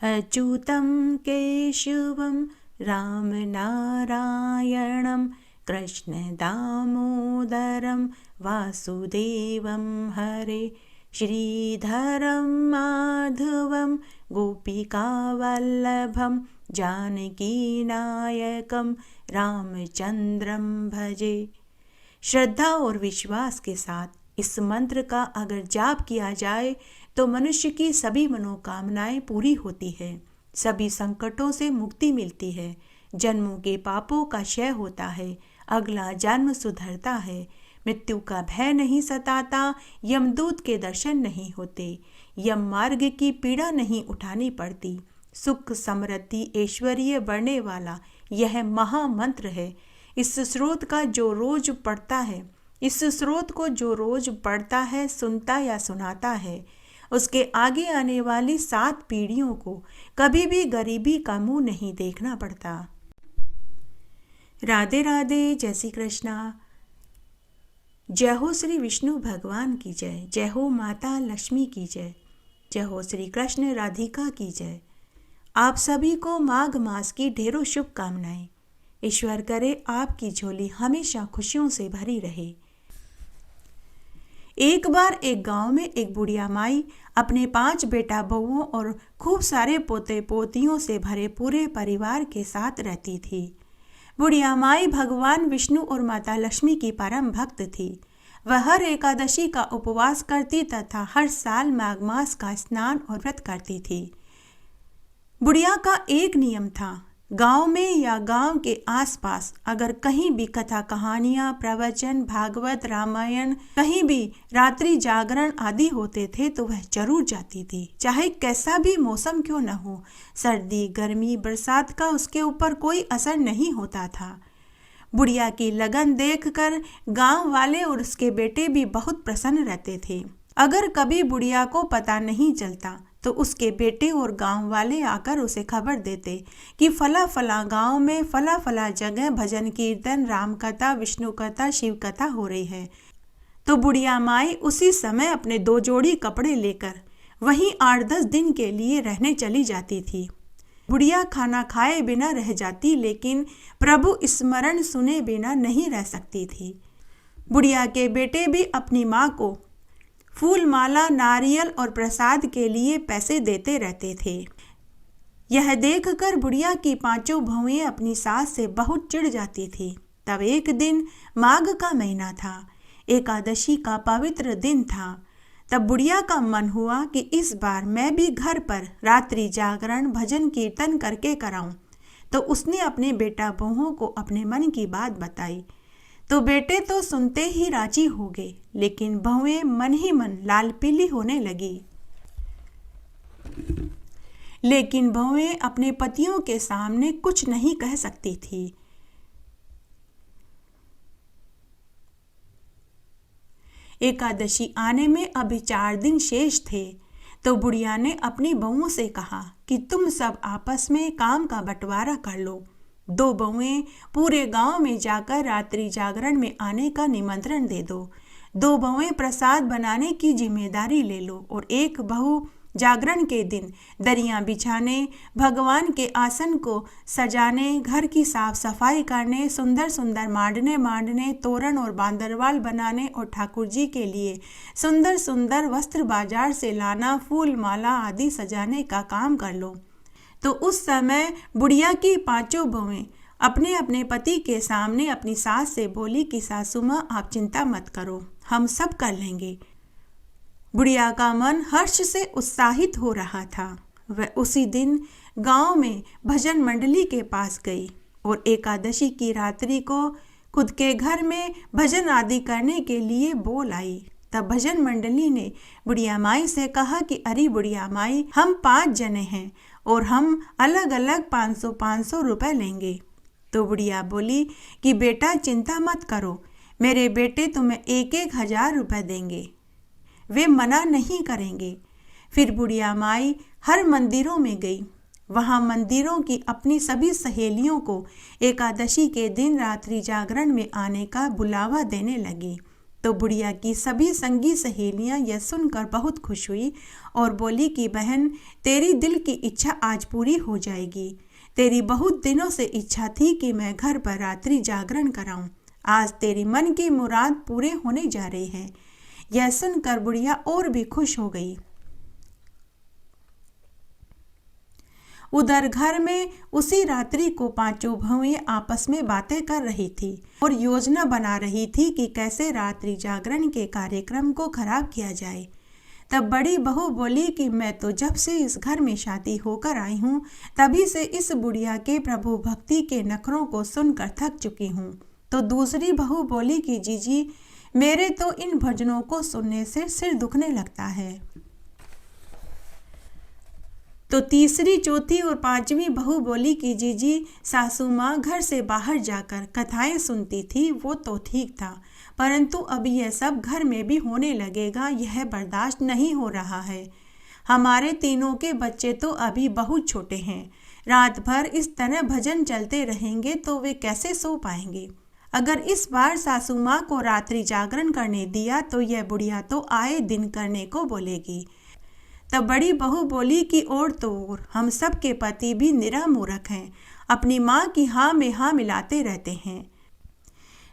अच्युतं केशवं रामनारायणं कृष्णदामोदरं वासुदेवं हरे श्रीधरं माधवं गोपिकावल्लभं जानकीनायकं रामचंद्रं भजे। श्रद्धा और विश्वास के साथ इस मंत्र का अगर जाप किया जाए तो मनुष्य की सभी मनोकामनाएं पूरी होती है, सभी संकटों से मुक्ति मिलती है, जन्मों के पापों का क्षय होता है, अगला जन्म सुधरता है, मृत्यु का भय नहीं सताता, यमदूत के दर्शन नहीं होते, यम मार्ग की पीड़ा नहीं उठानी पड़ती। सुख समृद्धि ऐश्वर्य बढ़ने वाला यह महामंत्र है। इस स्रोत को जो रोज पढ़ता है, सुनता या सुनाता है, उसके आगे आने वाली 7 पीढ़ियों को कभी भी गरीबी का मुंह नहीं देखना पड़ता। राधे राधे, जय श्री कृष्णा। जय हो श्री विष्णु भगवान की जय, जय हो माता लक्ष्मी की जय, जय हो श्री कृष्ण राधिका की जय। आप सभी को माघ मास की ढेरों शुभकामनाएं। ईश्वर करे आपकी झोली हमेशा खुशियों से भरी रहे। एक बार एक गांव में एक बुढ़िया माई अपने 5 बेटा बहुओं और खूब सारे पोते पोतियों से भरे पूरे परिवार के साथ रहती थी। बुढ़िया माई भगवान विष्णु और माता लक्ष्मी की परम भक्त थी। वह हर एकादशी का उपवास करती तथा हर साल माघ मास का स्नान और व्रत करती थी। बुढ़िया का एक नियम था, गांव में या गांव के आसपास अगर कहीं भी कथा कहानियां, प्रवचन, भागवत, रामायण, कहीं भी रात्रि जागरण आदि होते थे तो वह जरूर जाती थी, चाहे कैसा भी मौसम क्यों न हो। सर्दी, गर्मी, बरसात का उसके ऊपर कोई असर नहीं होता था। बुढ़िया की लगन देखकर गांव वाले और उसके बेटे भी बहुत प्रसन्न रहते थे। अगर कभी बुढ़िया को पता नहीं चलता तो उसके बेटे और गांव वाले आकर उसे खबर देते कि फला फला गांव में फला फला जगह भजन कीर्तन, राम कथा, विष्णु कथा, शिव कथा हो रही है। तो बुढ़िया माई उसी समय अपने 2 जोड़ी कपड़े लेकर वहीं 8-10 दिन के लिए रहने चली जाती थी। बुढ़िया खाना खाए बिना रह जाती, लेकिन प्रभु स्मरण सुने बिना नहीं रह सकती थी। बुढ़िया के बेटे भी अपनी माँ को फूल माला, नारियल और प्रसाद के लिए पैसे देते रहते थे। यह देखकर बुढ़िया की 5 बहुएं अपनी सास से बहुत चिढ़ जाती थी। तब एक दिन माघ का महीना था, एकादशी का पवित्र दिन था। तब बुढ़िया का मन हुआ कि इस बार मैं भी घर पर रात्रि जागरण, भजन कीर्तन करके कराऊं। तो उसने अपने बेटा बहुओं को अपने मन की बात बताई। तो बेटे तो सुनते ही राजी हो गए, लेकिन बहुएं मन ही मन लाल पीली होने लगी। लेकिन बहुएं अपने पतियों के सामने कुछ नहीं कह सकती थी। एकादशी आने में अभी 4 दिन शेष थे। तो बुढ़िया ने अपनी बहुओं से कहा कि तुम सब आपस में काम का बंटवारा कर लो। 2 बहुएं पूरे गांव में जाकर रात्रि जागरण में आने का निमंत्रण दे दो। 2 बहुएं प्रसाद बनाने की जिम्मेदारी ले लो और एक बहू जागरण के दिन दरियां बिछाने, भगवान के आसन को सजाने, घर की साफ सफाई करने, सुंदर सुंदर मांडने, तोरण और बांदरवाल बनाने और ठाकुर जी के लिए सुंदर सुंदर वस्त्र बाजार से लाना, फूल माला आदि सजाने का काम कर लो। तो उस समय बुढ़िया की 5 बहुएं अपने अपने पति के सामने अपनी सास से बोली कि सासू माँ आप चिंता मत करो, हम सब कर लेंगे। बुढ़िया का मन हर्ष से उत्साहित हो रहा था। वह उसी दिन गांव में भजन मंडली के पास गई और एकादशी की रात्रि को खुद के घर में भजन आदि करने के लिए बोल आई। तब भजन मंडली ने बुढ़िया माई से कहा कि अरे बुढ़िया माई, हम 5 जने हैं और हम अलग अलग 500-500 रुपए लेंगे। तो बुढ़िया बोली कि बेटा चिंता मत करो, मेरे बेटे तुम्हें 1-1 हजार रुपए देंगे, वे मना नहीं करेंगे। फिर बुढ़िया माई हर मंदिरों में गई। वहाँ मंदिरों की अपनी सभी सहेलियों को एकादशी के दिन रात्रि जागरण में आने का बुलावा देने लगी। तो बुढ़िया की सभी संगी सहेलियां यह सुनकर बहुत खुश हुई और बोली कि बहन, तेरी दिल की इच्छा आज पूरी हो जाएगी। तेरी बहुत दिनों से इच्छा थी कि मैं घर पर रात्रि जागरण कराऊं। आज तेरी मन की मुराद पूरे होने जा रही है। यह सुनकर बुढ़िया और भी खुश हो गई। उधर घर में उसी रात्रि को पांचों बहुएं आपस में बातें कर रही थी और योजना बना रही थी कि कैसे रात्रि जागरण के कार्यक्रम को खराब किया जाए। तब बड़ी बहू बोली कि मैं तो जब से इस घर में शादी होकर आई हूँ तभी से इस बुढ़िया के प्रभु भक्ति के नखरों को सुनकर थक चुकी हूँ। तो दूसरी बहू बोली कि जीजी, मेरे तो इन भजनों को सुनने से सिर दुखने लगता है। तो तीसरी, चौथी और पांचवी बहू बोली कि जीजी, सासू माँ घर से बाहर जाकर कथाएं सुनती थी वो तो ठीक था, परंतु अब यह सब घर में भी होने लगेगा, यह बर्दाश्त नहीं हो रहा है। हमारे तीनों के बच्चे तो अभी बहुत छोटे हैं। रात भर इस तरह भजन चलते रहेंगे तो वे कैसे सो पाएंगे। अगर इस बार सासू माँ को रात्रि जागरण करने दिया तो यह बुढ़िया तो आए दिन करने को बोलेगी। तब बड़ी बहू बोली कि और तो और, हम सब के पति भी निरा मूर्ख हैं, अपनी माँ की हाँ में हाँ मिलाते रहते हैं।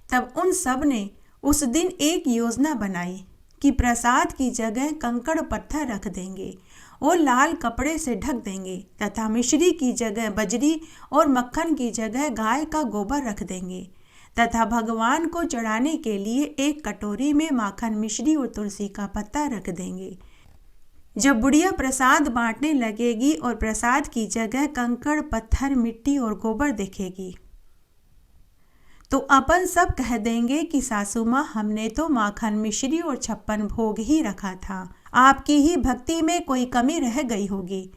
तब उन सब ने उस दिन एक योजना बनाई कि प्रसाद की जगह कंकड़ पत्थर रख देंगे और लाल कपड़े से ढक देंगे तथा मिश्री की जगह बजरी और मक्खन की जगह गाय का गोबर रख देंगे तथा भगवान को चढ़ाने के लिए एक कटोरी में माखन, मिश्री और तुलसी का पत्ता रख देंगे। जब बुढ़िया प्रसाद बांटने लगेगी और प्रसाद की जगह कंकड़, पत्थर, मिट्टी और गोबर देखेगी तो अपन सब कह देंगे कि सासू माँ, हमने तो माखन, मिश्री और 56 भोग ही रखा था, आपकी ही भक्ति में कोई कमी रह गई होगी।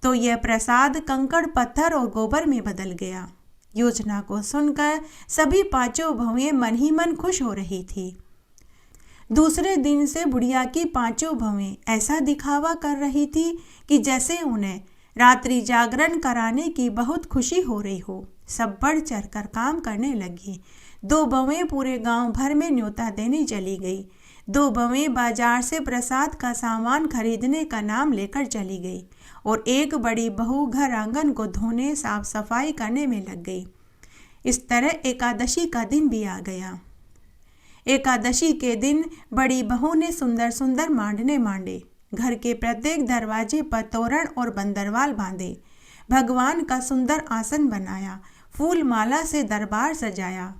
तो यह प्रसाद कंकड़, पत्थर और गोबर में बदल गया। योजना को सुनकर सभी पांचों बहुएं मन ही मन खुश हो रही थी। दूसरे दिन से बुढ़िया की पांचों बहुएं ऐसा दिखावा कर रही थी कि जैसे उन्हें रात्रि जागरण कराने की बहुत खुशी हो रही हो। सब बढ़ चढ़कर काम करने लगी। 2 बहुएं पूरे गांव भर में न्योता देने चली गई। 2 बहुएं बाजार से प्रसाद का सामान खरीदने का नाम लेकर चली गई और एक बड़ी बहू घर आंगन को धोने, साफ सफाई करने में लग गई। इस तरह एकादशी का दिन भी आ गया। एकादशी के दिन बड़ी बहू ने सुंदर सुंदर मांडने मांडे, घर के प्रत्येक दरवाजे पर तोरण और बंदरवाल बांधे, भगवान का सुंदर आसन बनाया, फूल माला से दरबार सजाया,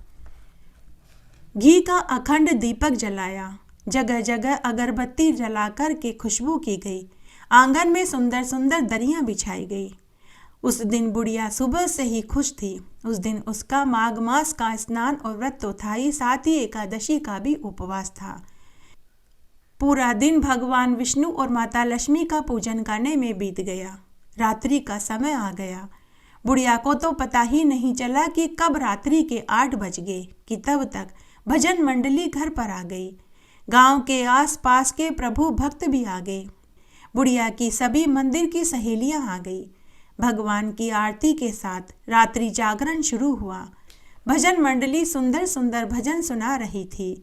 घी का अखंड दीपक जलाया, जगह जगह अगरबत्ती जलाकर के खुशबू की गई। आंगन में सुंदर सुंदर दरियां बिछाई गई। उस दिन बुढ़िया सुबह से ही खुश थी। उस दिन उसका माघ मास का स्नान और व्रत तो था ही, साथ ही एकादशी का भी उपवास था। पूरा दिन भगवान विष्णु और माता लक्ष्मी का पूजन करने में बीत गया। रात्रि का समय आ गया। बुढ़िया को तो पता ही नहीं चला कि कब रात्रि के 8 बज गए कि तब तक भजन मंडली घर पर आ गई। गांव के आसपास के प्रभु भक्त भी आ गए। बुढ़िया की सभी मंदिर की सहेलियां आ गई। भगवान की आरती के साथ रात्रि जागरण शुरू हुआ। भजन मंडली सुंदर सुंदर भजन सुना रही थी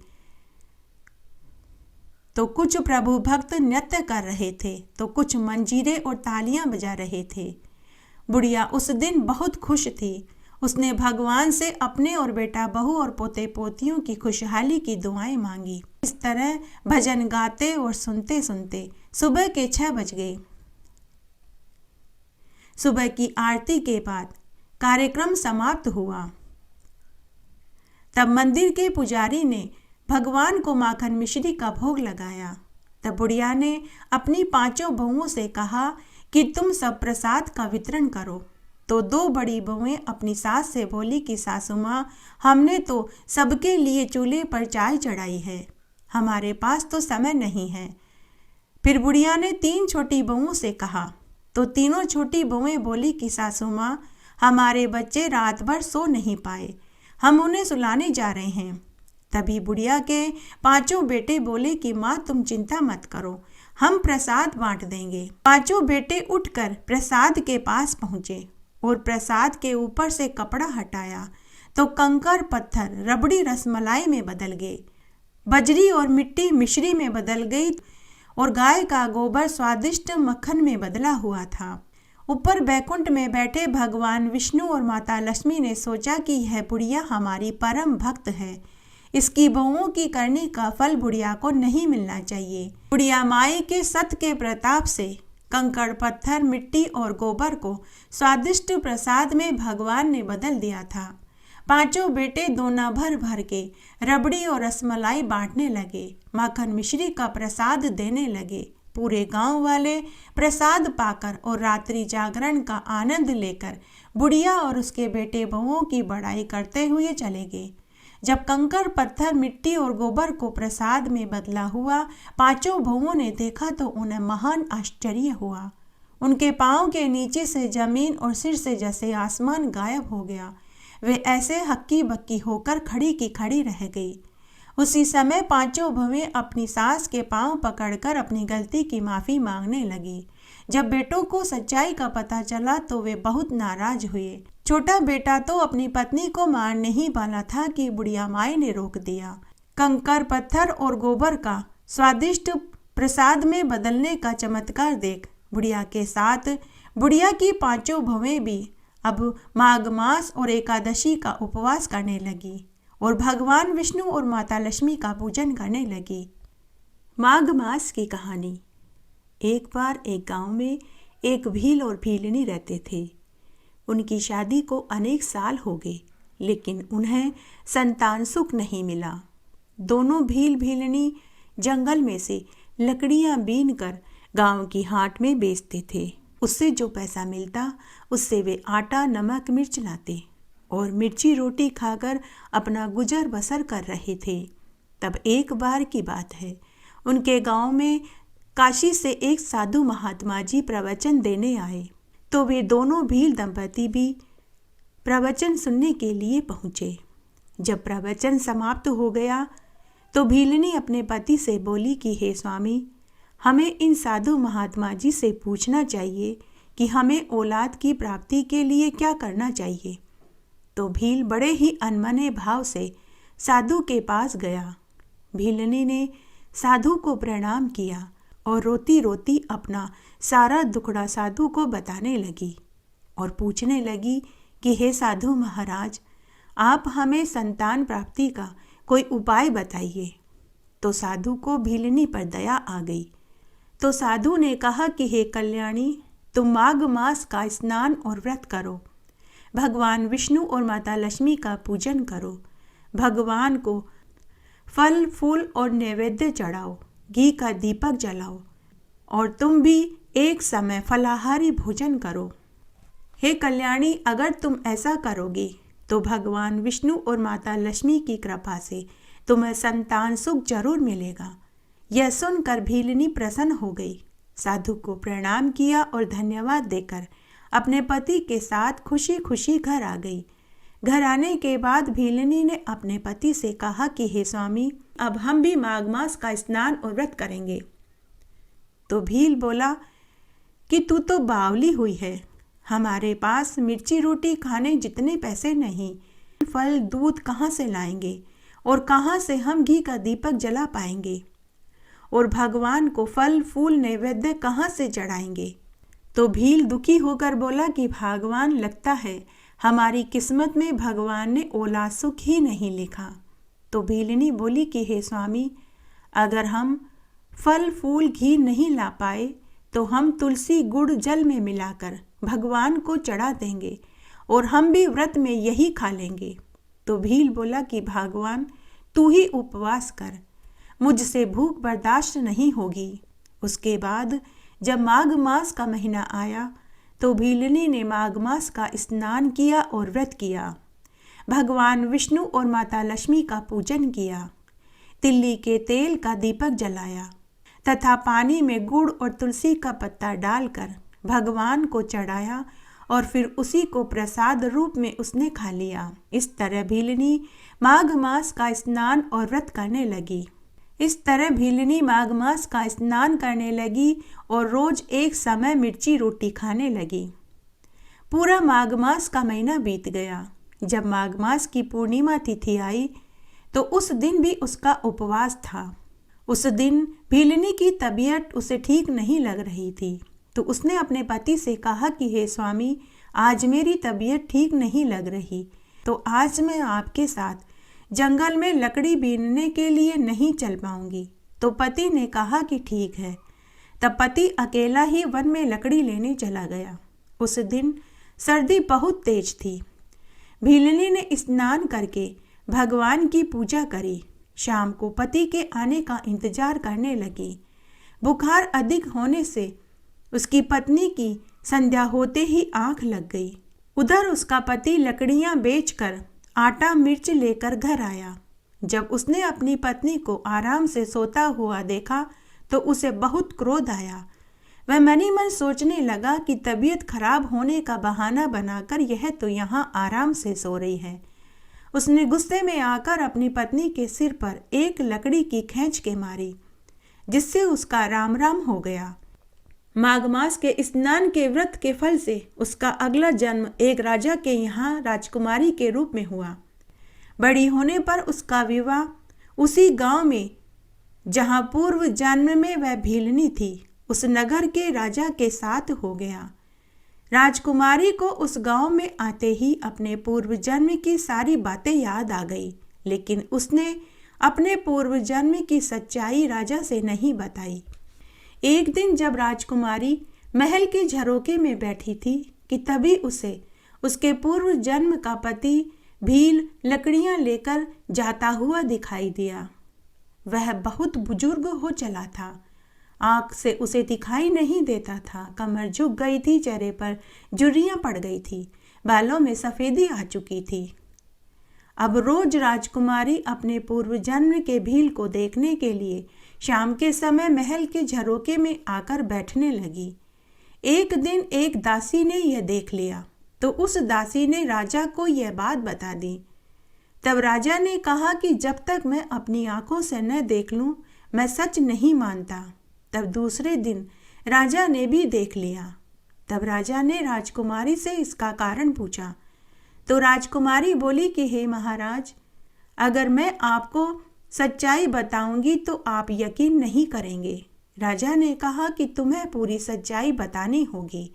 तो कुछ प्रभु भक्त नृत्य कर रहे थे तो कुछ मंजीरे और तालियां बजा रहे थे। बुढ़िया उस दिन बहुत खुश थी। उसने भगवान से अपने और बेटा बहू और पोते पोतियों की खुशहाली की दुआएं मांगी। इस तरह भजन गाते और सुनते सुनते सुबह के 6 बज गए। सुबह की आरती के बाद कार्यक्रम समाप्त हुआ। तब मंदिर के पुजारी ने भगवान को माखन मिश्री का भोग लगाया। तब बुढ़िया ने अपनी 5 बहुओं से कहा कि तुम सब प्रसाद का वितरण करो। तो 2 बड़ी बहुएं अपनी सास से बोली कि सासू माँ, हमने तो सबके लिए चूल्हे पर चाय चढ़ाई है, हमारे पास तो समय नहीं है। फिर बुढ़िया ने 3 छोटी बहुओं से कहा तो तीनों छोटी बहुएं बोली कि सासू माँ, हमारे बच्चे रात भर सो नहीं पाए, हम उन्हें सुलाने जा रहे हैं। तभी बुढ़िया के 5 बेटे बोले कि माँ तुम चिंता मत करो, हम प्रसाद बांट देंगे। 5 बेटे उठकर प्रसाद के पास पहुँचे और प्रसाद के ऊपर से कपड़ा हटाया तो कंकर, पत्थर, रबड़ी रसमलाई में बदल गए। बजरी और मिट्टी मिश्री में बदल गई और गाय का गोबर स्वादिष्ट मक्खन में बदला हुआ था। ऊपर बैकुंठ में बैठे भगवान विष्णु और माता लक्ष्मी ने सोचा कि यह बुढ़िया हमारी परम भक्त है, इसकी बहुओं की करनी का फल बुढ़िया को नहीं मिलना चाहिए। बुढ़िया माई के सत के प्रताप से कंकड़, पत्थर, मिट्टी और गोबर को स्वादिष्ट प्रसाद में भगवान ने बदल दिया था। पांचों बेटे दोना भर भर के रबड़ी और रसमलाई बांटने लगे, माखन मिश्री का प्रसाद देने लगे। पूरे गांव वाले प्रसाद पाकर और रात्रि जागरण का आनंद लेकर बुढ़िया और उसके बेटे बहुओं की बड़ाई करते हुए चले गए। जब कंकड़, पत्थर, मिट्टी और गोबर को प्रसाद में बदला हुआ पांचों बहुओं ने देखा तो उन्हें महान आश्चर्य हुआ। उनके पांव के नीचे से जमीन और सिर से जैसे आसमान गायब हो गया। वे ऐसे हक्की बक्की होकर खड़ी की खड़ी रह गई। उसी समय पांचों बहुएं अपनी सास के पांव पकड़कर अपनी गलती की माफ़ी मांगने लगी। जब बेटों को सच्चाई का पता चला तो वे बहुत नाराज हुए। छोटा बेटा तो अपनी पत्नी को मारने ही वाला था कि बुढ़िया माई ने रोक दिया। कंकड़, पत्थर और गोबर का स्वादिष्ट प्रसाद में बदलने का चमत्कार देख बुढ़िया के साथ बुढ़िया की पांचों बहुएं भी अब माघ मास और एकादशी का उपवास करने लगी और भगवान विष्णु और माता लक्ष्मी का पूजन करने लगी। माघ मास की कहानी। एक बार एक गांव में एक भील और भीलनी रहते थे। उनकी शादी को अनेक साल हो गए, लेकिन उन्हें संतान सुख नहीं मिला। दोनों भील भीलनी जंगल में से लकड़ियां बीन कर गांव की हाट में बेचते थे। उससे जो पैसा मिलता उससे वे आटा, नमक, मिर्च लाते और मिर्ची रोटी खाकर अपना गुजर बसर कर रहे थे। तब एक बार की बात है, उनके गांव में काशी से एक साधु महात्मा जी प्रवचन देने आए, तो वे दोनों भील दंपति भी प्रवचन सुनने के लिए पहुँचे। जब प्रवचन समाप्त हो गया तो भीलनी अपने पति से बोली कि हे स्वामी, हमें इन साधु महात्मा जी से पूछना चाहिए कि हमें औलाद की प्राप्ति के लिए क्या करना चाहिए। तो भील बड़े ही अनमने भाव से साधु के पास गया। भीलनी ने साधु को प्रणाम किया और रोती रोती अपना सारा दुखड़ा साधु को बताने लगी और पूछने लगी कि हे साधु महाराज, आप हमें संतान प्राप्ति का कोई उपाय बताइए। तो साधु को भीलनी पर दया आ गई। तो साधु ने कहा कि हे कल्याणी, तुम माघ मास का स्नान और व्रत करो, भगवान विष्णु और माता लक्ष्मी का पूजन करो, भगवान को फल फूल और नैवेद्य चढ़ाओ, घी का दीपक जलाओ और तुम भी एक समय फलाहारी भोजन करो। हे कल्याणी, अगर तुम ऐसा करोगी तो भगवान विष्णु और माता लक्ष्मी की कृपा से तुम्हें संतान सुख जरूर मिलेगा। यह सुनकर भीलनी प्रसन्न हो गई, साधु को प्रणाम किया और धन्यवाद देकर अपने पति के साथ खुशी खुशी घर आ गई। घर आने के बाद भीलनी ने अपने पति से कहा कि हे स्वामी, अब हम भी माघ मास का स्नान और व्रत करेंगे। तो भील बोला कि तू तो बावली हुई है, हमारे पास मिर्ची रोटी खाने जितने पैसे नहीं, फल दूध कहाँ से लाएंगे और कहाँ से हम घी का दीपक जला पाएंगे और भगवान को फल फूल नैवेद्य कहाँ से चढ़ाएंगे। तो भील दुखी होकर बोला कि भगवान, लगता है हमारी किस्मत में भगवान ने औलाद सुख ही नहीं लिखा। तो भीलनी बोली कि हे स्वामी, अगर हम फल फूल घी नहीं ला पाए तो हम तुलसी गुड़ जल में मिलाकर भगवान को चढ़ा देंगे और हम भी व्रत में यही खा लेंगे। तो भील बोला कि भगवान, तू ही उपवास कर, मुझसे भूख बर्दाश्त नहीं होगी। उसके बाद जब माघ मास का महीना आया तो भीलनी ने माघ मास का स्नान किया और व्रत किया, भगवान विष्णु और माता लक्ष्मी का पूजन किया, तिल्ली के तेल का दीपक जलाया तथा पानी में गुड़ और तुलसी का पत्ता डालकर भगवान को चढ़ाया और फिर उसी को प्रसाद रूप में उसने खा लिया। इस तरह भीलनी माघ मास का स्नान और व्रत करने लगी। और रोज एक समय मिर्ची रोटी खाने लगी। पूरा माघ मास का महीना बीत गया। जब माघ मास की पूर्णिमा तिथि आई तो उस दिन भी उसका उपवास था। उस दिन भीलनी की तबीयत उसे ठीक नहीं लग रही थी, तो उसने अपने पति से कहा कि हे स्वामी, आज मेरी तबीयत ठीक नहीं लग रही, तो आज मैं आपके साथ जंगल में लकड़ी बीनने के लिए नहीं चल पाऊंगी। तो पति ने कहा कि ठीक है। तब पति अकेला ही वन में लकड़ी लेने चला गया। उस दिन सर्दी बहुत तेज थी। भीलनी ने स्नान करके भगवान की पूजा करी। शाम को पति के आने का इंतजार करने लगी। बुखार अधिक होने से उसकी पत्नी की संध्या होते ही आंख लग गई। उधर उसका पति लकड़ियां बेचकर आटा मिर्च लेकर घर आया। जब उसने अपनी पत्नी को आराम से सोता हुआ देखा तो उसे बहुत क्रोध आया। वह मन ही मन सोचने लगा कि तबीयत खराब होने का बहाना बनाकर यह तो यहाँ आराम से सो रही है। उसने गुस्से में आकर अपनी पत्नी के सिर पर एक लकड़ी की खींच के मारी, जिससे उसका राम राम हो गया। माघ मास के स्नान के व्रत के फल से उसका अगला जन्म एक राजा के यहाँ राजकुमारी के रूप में हुआ। बड़ी होने पर उसका विवाह उसी गांव में, जहां पूर्व जन्म में वह भीलनी थी, उस नगर के राजा के साथ हो गया। राजकुमारी को उस गांव में आते ही अपने पूर्व जन्म की सारी बातें याद आ गई, लेकिन उसने अपने पूर्व जन्म की सच्चाई राजा से नहीं बताई। एक दिन जब राजकुमारी महल के झरोके में बैठी थी कि तभी उसे उसके पूर्व जन्म का पति भील लकड़ियां लेकर जाता हुआ दिखाई दिया। वह बहुत बुजुर्ग हो चला था। आंख से उसे दिखाई नहीं देता था। कमर झुक गई थी, चेहरे पर झुर्रियां पड़ गई थी, बालों में सफेदी आ चुकी थी। अब रोज राजकुमारी अपने पूर्व जन्म के भील को देखने के लिए शाम के समय महल के झरोके में आकर बैठने लगी। एक दिन एक दासी ने यह देख लिया, तो उस दासी ने राजा को यह बात बता दी। तब राजा ने कहा कि जब तक मैं अपनी आंखों से न देख लूं, मैं सच नहीं मानता। तब दूसरे दिन राजा ने भी देख लिया। तब राजा ने राजकुमारी से इसका कारण पूछा, तो राजकुमारी बोली कि हे महाराज, अगर मैं आपको सच्चाई बताऊंगी तो आप यकीन नहीं करेंगे। राजा ने कहा कि तुम्हें पूरी सच्चाई बतानी होगी।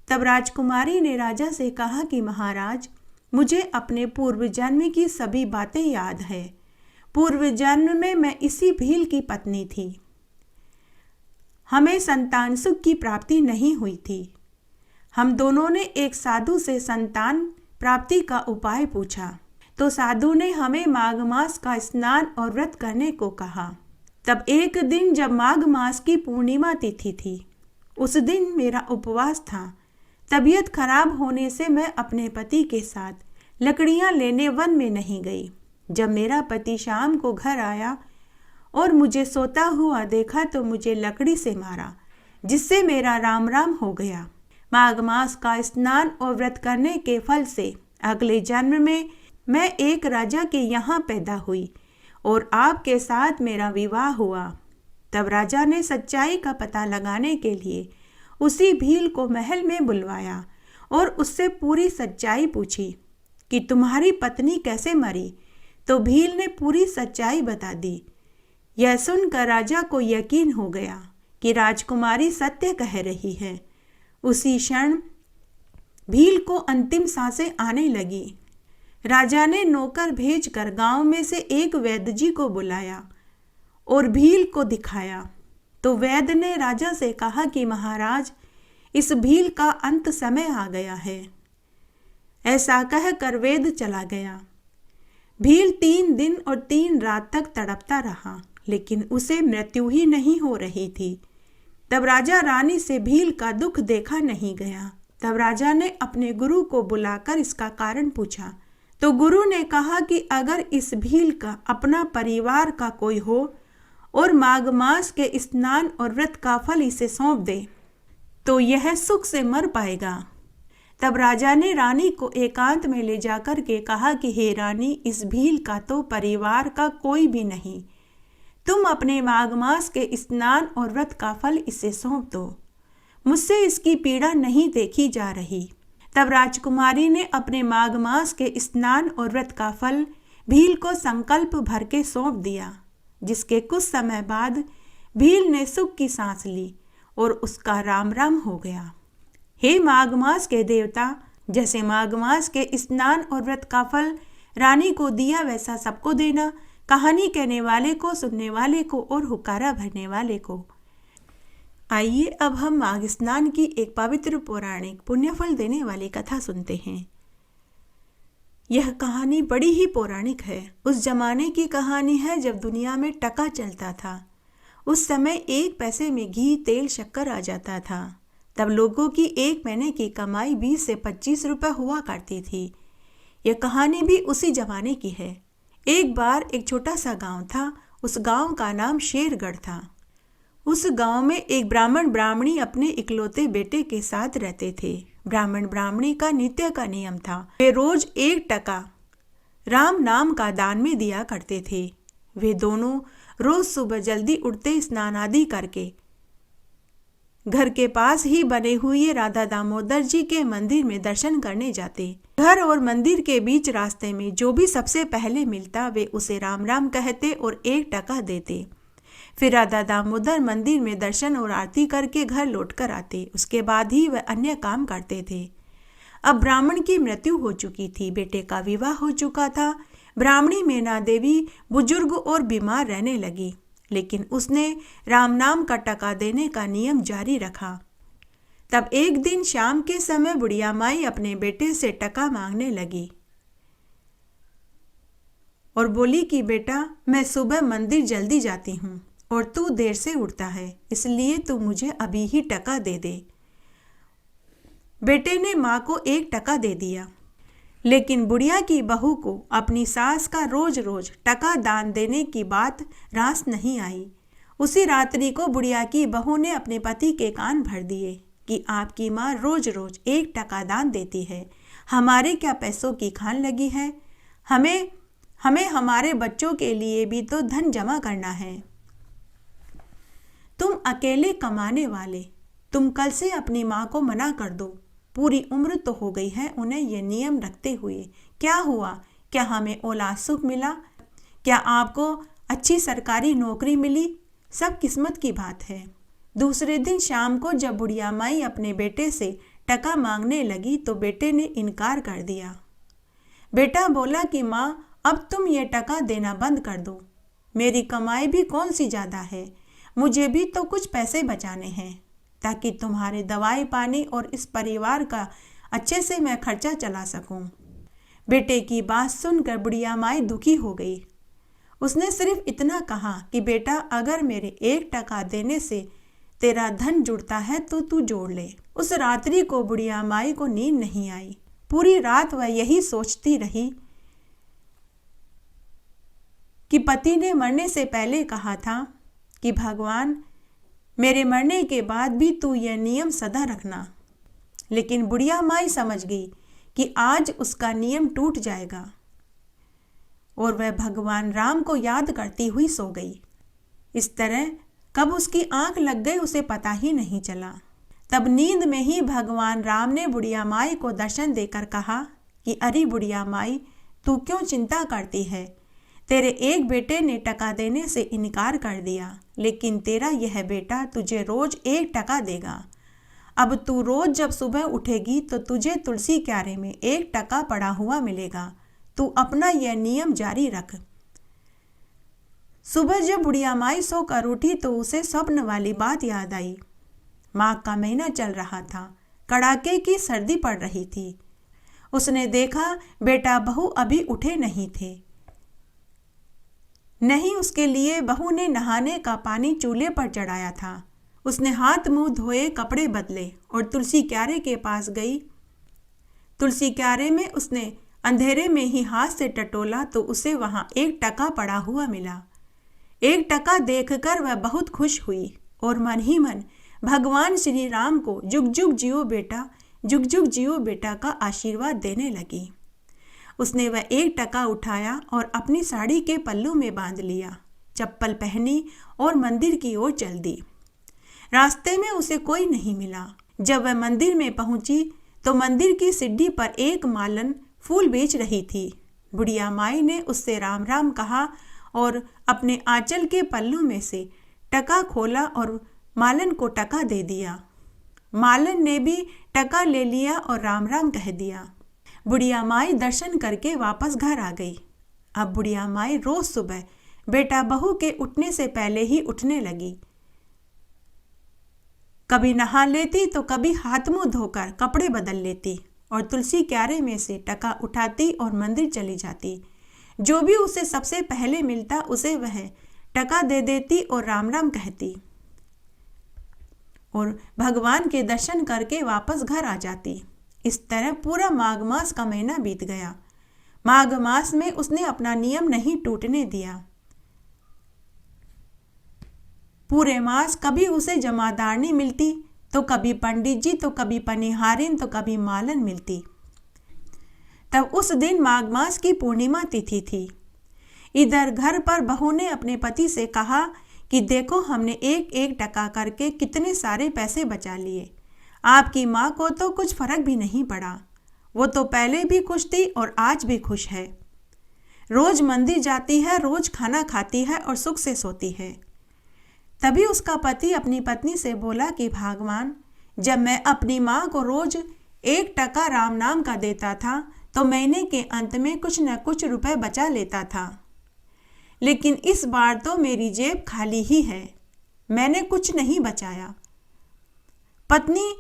तब राजकुमारी ने राजा से कहा कि महाराज, मुझे अपने पूर्व जन्म की सभी बातें याद है। पूर्व जन्म में मैं इसी भील की पत्नी थी। हमें संतान सुख की प्राप्ति नहीं हुई थी। हम दोनों ने एक साधु से संतान प्राप्ति का उपाय पूछा, तो साधु ने हमें माघ मास का स्नान और व्रत करने को कहा। तब एक दिन जब माघ मास की पूर्णिमा तिथि थी, उस दिन मेरा उपवास था। तबीयत खराब होने से मैं अपने पति के साथ लकड़ियां लेने वन में नहीं गई। जब मेरा पति शाम को घर आया और मुझे सोता हुआ देखा तो मुझे लकड़ी से मारा, जिससे मेरा राम राम हो गया। माघ मास का स्नान और व्रत करने के फल से अगले जन्म में मैं एक राजा के यहाँ पैदा हुई और आपके साथ मेरा विवाह हुआ। तब राजा ने सच्चाई का पता लगाने के लिए उसी भील को महल में बुलवाया और उससे पूरी सच्चाई पूछी कि तुम्हारी पत्नी कैसे मरी। तो भील ने पूरी सच्चाई बता दी। यह सुनकर राजा को यकीन हो गया कि राजकुमारी सत्य कह रही है। उसी क्षण भील को अंतिम सांसें आने लगी। राजा ने नौकर भेजकर गांव में से एक वैद्य जी को बुलाया और भील को दिखाया। तो वैद्य ने राजा से कहा कि महाराज, इस भील का अंत समय आ गया है। ऐसा कहकर वैद्य चला गया। भील 3 दिन और 3 रात तक तड़पता रहा, लेकिन उसे मृत्यु ही नहीं हो रही थी। तब राजा रानी से भील का दुख देखा नहीं गया। तब राजा ने अपने गुरु को बुलाकर इसका कारण पूछा। तो गुरु ने कहा कि अगर इस भील का अपना परिवार का कोई हो और माघ मास के स्नान और व्रत का फल इसे सौंप दे तो यह सुख से मर पाएगा। तब राजा ने रानी को एकांत में ले जाकर के कहा कि हे रानी, इस भील का तो परिवार का कोई भी नहीं। तुम अपने माघ मास के स्नान और व्रत का फल इसे सौंप दो। मुझसे इसकी पीड़ा नहीं देखी जा रही। तब राजकुमारी ने अपने माघ मास के स्नान और व्रत का फल भील को संकल्प भर के सौंप दिया, जिसके कुछ समय बाद भील ने सुख की सांस ली और उसका राम राम हो गया। हे माघ मास के देवता, जैसे माघ मास के स्नान और व्रत का फल रानी को दिया वैसा सबको देना, कहानी कहने वाले को, सुनने वाले को और हुक्कारा भरने वाले को। आइए अब हम माघ स्नान की एक पवित्र पौराणिक पुण्यफल देने वाली कथा सुनते हैं। यह कहानी बड़ी ही पौराणिक है। उस जमाने की कहानी है जब दुनिया में टका चलता था। उस समय 1 पैसे में घी, तेल, शक्कर आ जाता था। तब लोगों की 1 महीने की कमाई 20 से 25 रुपए हुआ करती थी। यह कहानी भी उसी जमाने की है। एक बार एक छोटा सा गांव था। उस गांव का नाम शेरगढ़ था। उस गांव में एक ब्राह्मण ब्राह्मणी अपने इकलौते बेटे के साथ रहते थे। ब्राह्मण ब्राह्मणी का नित्य का नियम था, वे रोज 1 टका राम नाम का दान में दिया करते थे। वे दोनों रोज सुबह जल्दी उठते, स्नान आदि करके घर के पास ही बने हुए राधा दामोदर जी के मंदिर में दर्शन करने जाते। घर और मंदिर के बीच रास्ते में जो भी सबसे पहले मिलता वे उसे राम राम कहते और 1 टका देते। फिर राधा दामोदर मंदिर में दर्शन और आरती करके घर लौटकर आते। उसके बाद ही वह अन्य काम करते थे। अब ब्राह्मण की मृत्यु हो चुकी थी, बेटे का विवाह हो चुका था। ब्राह्मणी मीना देवी बुजुर्ग और बीमार रहने लगी, लेकिन उसने राम नाम का टका देने का नियम जारी रखा। तब एक दिन शाम के समय बुढ़िया माई अपने बेटे से टका मांगने लगी और बोली कि बेटा, मैं सुबह मंदिर जल्दी जाती हूँ और तू देर से उठता है, इसलिए तू मुझे अभी ही टका दे दे। बेटे ने माँ को 1 टका दे दिया, लेकिन बुढ़िया की बहू को अपनी सास का रोज रोज टका दान देने की बात रास नहीं आई। उसी रात्रि को बुढ़िया की बहू ने अपने पति के कान भर दिए कि आपकी माँ रोज रोज 1 टका दान देती है, हमारे क्या पैसों की खान लगी है। हमें हमारे बच्चों के लिए भी तो धन जमा करना है। तुम अकेले कमाने वाले, तुम कल से अपनी माँ को मना कर दो। पूरी उम्र तो हो गई है उन्हें ये नियम रखते हुए। क्या हुआ? क्या हमें औलाद सुख मिला? क्या आपको अच्छी सरकारी नौकरी मिली? सब किस्मत की बात है। दूसरे दिन शाम को जब बुढ़िया माई अपने बेटे से टका मांगने लगी तो बेटे ने इनकार कर दिया। बेटा बोला कि माँ, अब तुम ये टका देना बंद कर दो। मेरी कमाई भी कौन सी ज़्यादा है, मुझे भी तो कुछ पैसे बचाने हैं ताकि तुम्हारे दवाई पानी और इस परिवार का अच्छे से मैं खर्चा चला सकूं। बेटे की बात सुनकर बुढ़िया माई दुखी हो गई। उसने सिर्फ इतना कहा कि बेटा, अगर मेरे 1 टका देने से तेरा धन जुड़ता है तो तू जोड़ ले। उस रात्रि को बुढ़िया माई को नींद नहीं आई। पूरी रात वह यही सोचती रही कि पति ने मरने से पहले कहा था कि भगवान, मेरे मरने के बाद भी तू यह नियम सदा रखना। लेकिन बुढ़िया माई समझ गई कि आज उसका नियम टूट जाएगा और वह भगवान राम को याद करती हुई सो गई। इस तरह कब उसकी आंख लग गई उसे पता ही नहीं चला। तब नींद में ही भगवान राम ने बुढ़िया माई को दर्शन देकर कहा कि अरे बुढ़िया माई, तू क्यों चिंता करती है? तेरे एक बेटे ने टका देने से इनकार कर दिया, लेकिन तेरा यह बेटा तुझे रोज 1 टका देगा। अब तू रोज जब सुबह उठेगी तो तुझे तुलसी क्यारे में 1 टका पड़ा हुआ मिलेगा। तू अपना यह नियम जारी रख। सुबह जब बुढ़िया माई सोकर उठी तो उसे स्वप्न वाली बात याद आई। माघ का महीना चल रहा था, कड़ाके की सर्दी पड़ रही थी। उसने देखा बेटा बहू अभी उठे नहीं थे। नहीं, उसके लिए बहू ने नहाने का पानी चूल्हे पर चढ़ाया था। उसने हाथ मुंह धोए, कपड़े बदले और तुलसी क्यारे के पास गई। तुलसी क्यारे में उसने अंधेरे में ही हाथ से टटोला तो उसे वहां 1 टका पड़ा हुआ मिला। 1 टका देखकर वह बहुत खुश हुई और मन ही मन भगवान श्री राम को जुग जुग जियो बेटा, जुग जुग जियो बेटा का आशीर्वाद देने लगी। उसने वह 1 टका उठाया और अपनी साड़ी के पल्लू में बांध लिया, चप्पल पहनी और मंदिर की ओर चल दी। रास्ते में उसे कोई नहीं मिला। जब वह मंदिर में पहुंची तो मंदिर की सीढ़ी पर एक मालन फूल बेच रही थी। बुढ़िया माई ने उससे राम राम कहा और अपने आंचल के पल्लू में से टका खोला और मालन को टका दे दिया। मालन ने भी टका ले लिया और राम राम कह दिया। बुढ़िया माई दर्शन करके वापस घर आ गई। अब बुढ़िया माई रोज सुबह बेटा बहू के उठने से पहले ही उठने लगी। कभी नहा लेती तो कभी हाथ मुंह धोकर कपड़े बदल लेती और तुलसी क्यारे में से टका उठाती और मंदिर चली जाती। जो भी उसे सबसे पहले मिलता उसे वह टका दे देती और राम राम कहती और भगवान के दर्शन करके वापस घर आ जाती। इस तरह पूरा माघ मास का महीना बीत गया। माघ मास में उसने अपना नियम नहीं टूटने दिया। पूरे मास कभी उसे जमादारनी मिलती तो कभी पंडित जी तो कभी पनिहारिन तो कभी मालन मिलती। तब उस दिन माघ मास की पूर्णिमा तिथि थी। इधर घर पर बहू ने अपने पति से कहा कि देखो हमने एक एक टका करके कितने सारे पैसे बचा लिए। आपकी माँ को तो कुछ फर्क भी नहीं पड़ा। वो तो पहले भी खुश थी और आज भी खुश है। रोज मंदिर जाती है, रोज खाना खाती है और सुख से सोती है। तभी उसका पति अपनी पत्नी से बोला कि भगवान, जब मैं अपनी माँ को रोज 1 टका राम नाम का देता था तो महीने के अंत में कुछ न कुछ रुपए बचा लेता था, लेकिन इस बार तो मेरी जेब खाली ही है, मैंने कुछ नहीं बचाया। पत्नी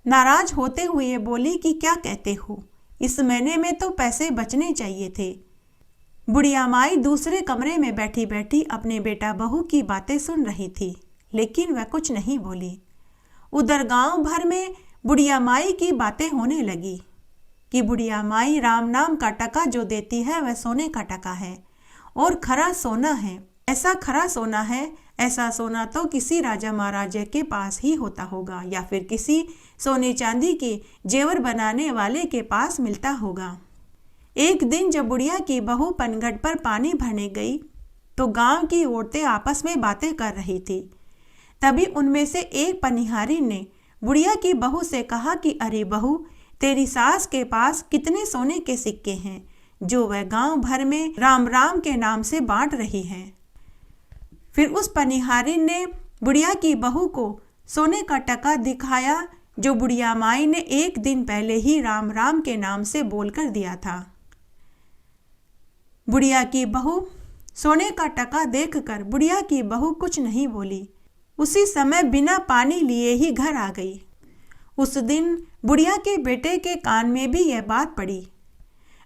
नाराज होते हुए बोली कि क्या कहते हो, इस महीने में तो पैसे बचने चाहिए थे। बुढ़िया माई दूसरे कमरे में बैठी बैठी अपने बेटा बहू की बातें सुन रही थी, लेकिन वह कुछ नहीं बोली। उधर गांव भर में बुढ़िया माई की बातें होने लगी कि बुढ़िया माई राम नाम का टका जो देती है वह सोने का टका है और खरा सोना है। ऐसा खरा सोना है, ऐसा सोना तो किसी राजा महाराजा के पास ही होता होगा या फिर किसी सोने चांदी के जेवर बनाने वाले के पास मिलता होगा। एक दिन जब बुढ़िया की बहू पनघट पर पानी भरने गई तो गांव की औरतें आपस में बातें कर रही थी। तभी उनमें से एक पनिहारी ने बुढ़िया की बहू से कहा कि अरे बहू, तेरी सास के पास कितने सोने के सिक्के हैं जो वह गांव भर में राम राम के नाम से बांट रही है। फिर उस पनिहारी ने बुढ़िया की बहू को सोने का टका दिखाया जो बुढ़िया माई ने एक दिन पहले ही राम राम के नाम से बोलकर दिया था। बुढ़िया की बहू सोने का टका देखकर बुढ़िया की बहू कुछ नहीं बोली। उसी समय बिना पानी लिए ही घर आ गई। उस दिन बुढ़िया के बेटे के कान में भी यह बात पड़ी।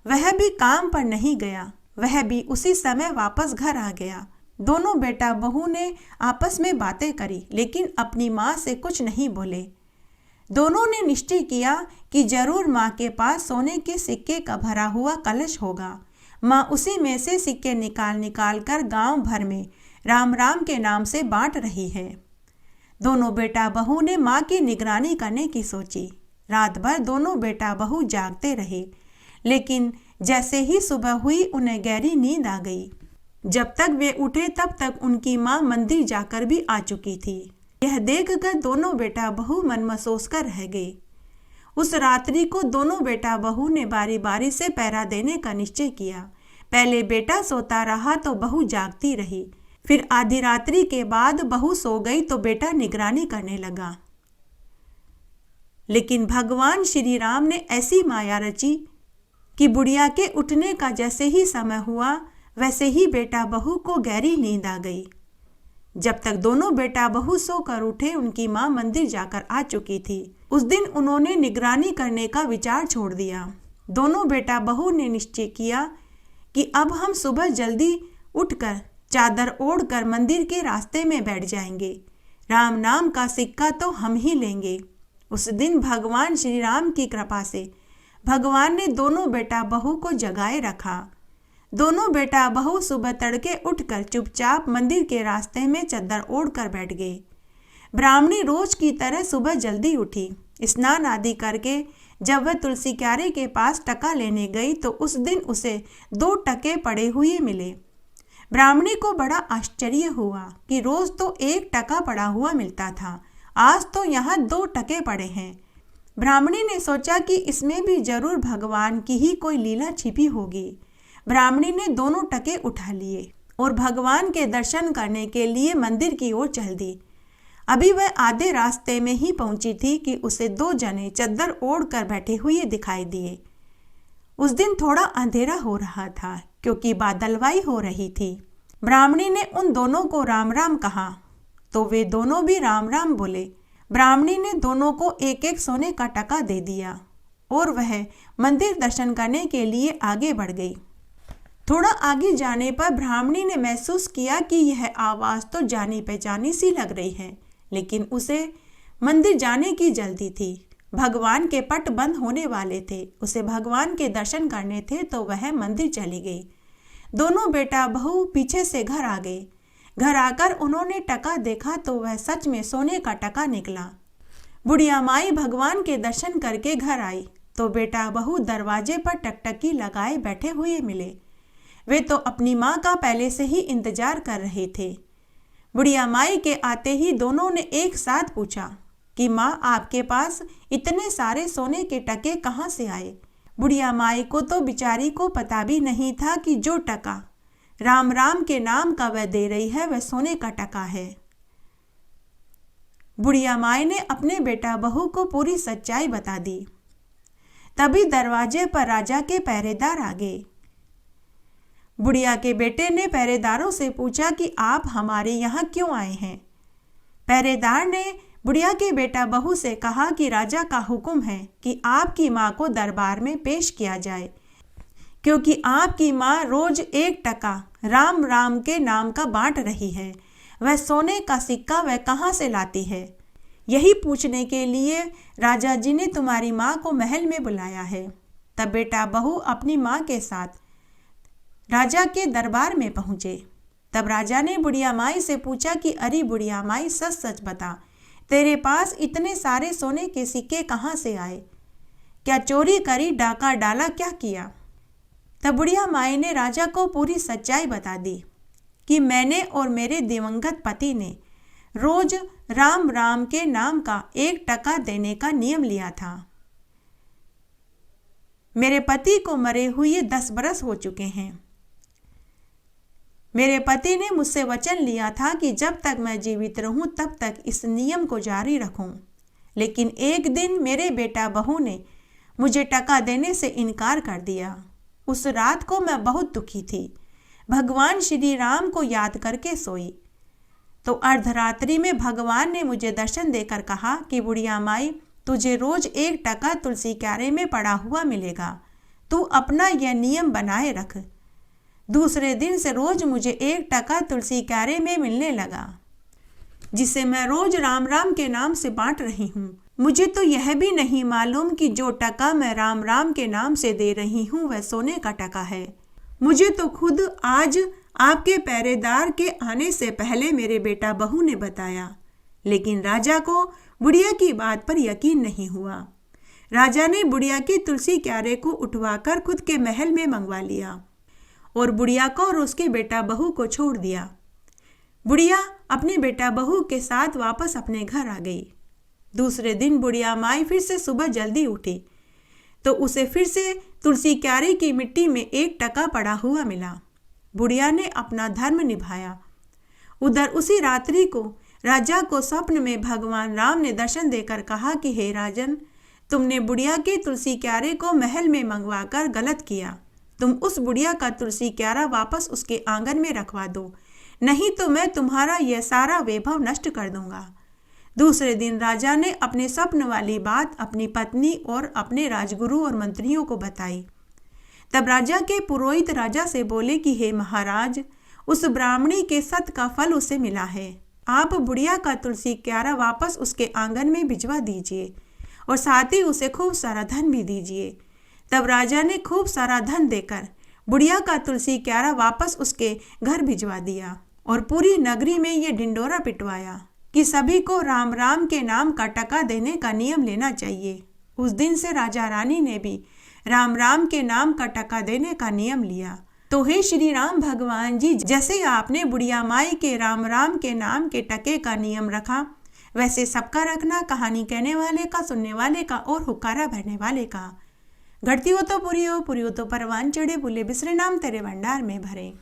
वह भी काम पर नहीं गया, वह भी उसी समय वापस घर आ गया। दोनों बेटा बहू ने आपस में बातें करी, लेकिन अपनी माँ से कुछ नहीं बोले। दोनों ने निश्चय किया कि जरूर माँ के पास सोने के सिक्के का भरा हुआ कलश होगा। माँ उसी में से सिक्के निकाल निकाल कर गांव भर में राम राम के नाम से बांट रही है। दोनों बेटा बहू ने माँ की निगरानी करने की सोची। रात भर दोनों बेटा बहू जागते रहे, लेकिन जैसे ही सुबह हुई उन्हें गहरी नींद आ गई। जब तक वे उठे तब तक उनकी माँ मंदिर जाकर भी आ चुकी थी। यह देखकर दोनों बेटा बहू मनमसोस कर रह गए। उस रात्रि को दोनों बेटा बहू ने बारी बारी से पहरा देने का निश्चय किया। पहले बेटा सोता रहा तो बहू जागती रही। फिर आधी रात्रि के बाद बहू सो गई तो बेटा निगरानी करने लगा। लेकिन भगवान श्री राम ने ऐसी माया रची कि बुढ़िया के उठने का जैसे ही समय हुआ वैसे ही बेटा बहू को गहरी नींद आ गई। जब तक दोनों बेटा बहू सोकर उठे उनकी माँ मंदिर जाकर आ चुकी थी। उस दिन उन्होंने निगरानी करने का विचार छोड़ दिया। दोनों बेटा बहू ने निश्चय किया कि अब हम सुबह जल्दी उठकर चादर ओढ़कर मंदिर के रास्ते में बैठ जाएंगे। राम नाम का सिक्का तो हम ही लेंगे। उस दिन भगवान श्री राम की कृपा से भगवान ने दोनों बेटा बहू को जगाए रखा। दोनों बेटा बहू सुबह तड़के उठकर चुपचाप मंदिर के रास्ते में चादर ओढ़कर बैठ गए। ब्राह्मणी रोज की तरह सुबह जल्दी उठी। स्नान आदि करके जब वह तुलसी क्यारे के पास टका लेने गई तो उस दिन उसे 2 टके पड़े हुए मिले। ब्राह्मणी को बड़ा आश्चर्य हुआ कि रोज तो 1 टका पड़ा हुआ मिलता था, आज तो यहाँ 2 टके पड़े हैं। ब्राह्मणी ने सोचा कि इसमें भी जरूर भगवान की ही कोई लीला छिपी होगी। ब्राह्मणी ने दोनों टके उठा लिए और भगवान के दर्शन करने के लिए मंदिर की ओर चल दी। अभी वह आधे रास्ते में ही पहुंची थी कि उसे दो जने चद्दर ओढ़ कर बैठे हुए दिखाई दिए। उस दिन थोड़ा अंधेरा हो रहा था क्योंकि बादलवाई हो रही थी। ब्राह्मणी ने उन दोनों को राम राम कहा तो वे दोनों भी राम राम बोले। ब्राह्मणी ने दोनों को एक एक सोने का टका दे दिया और वह मंदिर दर्शन करने के लिए आगे बढ़ गई। थोड़ा आगे जाने पर ब्राह्मणी ने महसूस किया कि यह आवाज़ तो जानी पहचानी सी लग रही है, लेकिन उसे मंदिर जाने की जल्दी थी। भगवान के पट बंद होने वाले थे, उसे भगवान के दर्शन करने थे, तो वह मंदिर चली गई। दोनों बेटा बहू पीछे से घर आ गए। घर आकर उन्होंने टका देखा तो वह सच में सोने का टका निकला। बुढ़िया माई भगवान के दर्शन करके घर आई तो बेटा बहू दरवाजे पर टकटकी लगाए बैठे हुए मिले। वे तो अपनी माँ का पहले से ही इंतजार कर रहे थे। बुढ़िया माई के आते ही दोनों ने एक साथ पूछा कि माँ, आपके पास इतने सारे सोने के टके कहाँ से आए? बुढ़िया माई को तो बिचारी को पता भी नहीं था कि जो टका राम राम के नाम का वह दे रही है वह सोने का टका है। बुढ़िया माई ने अपने बेटा बहू को पूरी सच्चाई बता दी। तभी दरवाजे पर राजा के पहरेदार आ गए। बुढ़िया के बेटे ने पहरेदारों से पूछा कि आप हमारे यहाँ क्यों आए हैं? पहरेदार ने बुढ़िया के बेटा बहू से कहा कि राजा का हुक्म है कि आपकी माँ को दरबार में पेश किया जाए, क्योंकि आपकी माँ रोज एक टका राम राम के नाम का बांट रही है। वह सोने का सिक्का वह कहाँ से लाती है? यही पूछने के लिए राजा जी ने तुम्हारी माँ को महल में बुलाया है। तब बेटा बहू अपनी माँ के साथ राजा के दरबार में पहुँचे। तब राजा ने बुढ़िया माई से पूछा कि अरे बुढ़िया माई, सच सच बता, तेरे पास इतने सारे सोने के सिक्के कहाँ से आए? क्या चोरी करी, डाका डाला, क्या किया? तब बुढ़िया माई ने राजा को पूरी सच्चाई बता दी कि मैंने और मेरे दिवंगत पति ने रोज राम राम के नाम का एक टका देने का नियम लिया था। मेरे पति को मरे हुए 10 बरस हो चुके हैं। मेरे पति ने मुझसे वचन लिया था कि जब तक मैं जीवित रहूं तब तक इस नियम को जारी रखूं, लेकिन एक दिन मेरे बेटा बहू ने मुझे टका देने से इनकार कर दिया। उस रात को मैं बहुत दुखी थी। भगवान श्री राम को याद करके सोई तो अर्धरात्रि में भगवान ने मुझे दर्शन देकर कहा कि बुढ़िया माई, तुझे रोज एक टका तुलसी क्यारे में पड़ा हुआ मिलेगा। तू अपना यह नियम बनाए रख। दूसरे दिन से रोज मुझे एक टका तुलसी क्यारे में मिलने लगा, जिसे मैं रोज राम राम के नाम से बांट रही हूँ। मुझे तो यह भी नहीं मालूम कि जो टका मैं राम राम के नाम से दे रही हूँ वह सोने का टका है। मुझे तो खुद आज आपके पहरेदार के आने से पहले मेरे बेटा बहू ने बताया, लेकिन राजा को बुढ़िया की बात पर यकीन नहीं हुआ। राजा ने बुढ़िया के तुलसी क्यारे को उठवाकर खुद के महल में मंगवा लिया और बुढ़िया को और उसके बेटा बहू को छोड़ दिया। बुढ़िया अपने बेटा बहू के साथ वापस अपने घर आ गई। दूसरे दिन बुढ़िया माई फिर से सुबह जल्दी उठी तो उसे फिर से तुलसी क्यारे की मिट्टी में एक टका पड़ा हुआ मिला। बुढ़िया ने अपना धर्म निभाया। उधर उसी रात्रि को राजा को स्वप्न में भगवान राम ने दर्शन देकर कहा कि हे राजन, तुमने बुढ़िया के तुलसी क्यारे को महल में मंगवाकर गलत किया। तुम उस बुढ़िया का तुलसी क्यारा वापस उसके आंगन में रखवा दो, नहीं तो मैं तुम्हारा यह सारा वैभव नष्ट कर दूंगा। दूसरे दिन राजा ने अपने स्वप्न वाली बात अपनी पत्नी और अपने राजगुरु और मंत्रियों को बताई। तब राजा के पुरोहित राजा से बोले कि हे महाराज, उस ब्राह्मणी के सत का फल उसे मिला है। आप बुढ़िया का तुलसी क्यारा वापस उसके आंगन में भिजवा दीजिए और साथ ही उसे खूब सारा धन भी दीजिए। तब राजा ने खूब सारा धन देकर बुढ़िया का तुलसी क्यारा वापस उसके घर भिजवा दिया और पूरी नगरी में ये ढिंडोरा पिटवाया कि सभी को राम राम के नाम का टका देने का नियम लेना चाहिए। उस दिन से राजा रानी ने भी राम राम के नाम का टका देने का नियम लिया। तो हे श्री राम भगवान जी, जैसे आपने बुढ़िया माई के राम राम के नाम के टके का नियम रखा, वैसे सबका रखना, कहानी कहने वाले का, सुनने वाले का और हुक्कारा भरने वाले का। घटती हो तो पूरी हो तो परवान चढ़े, भूले बिसरे नाम तेरे भंडार में भरे।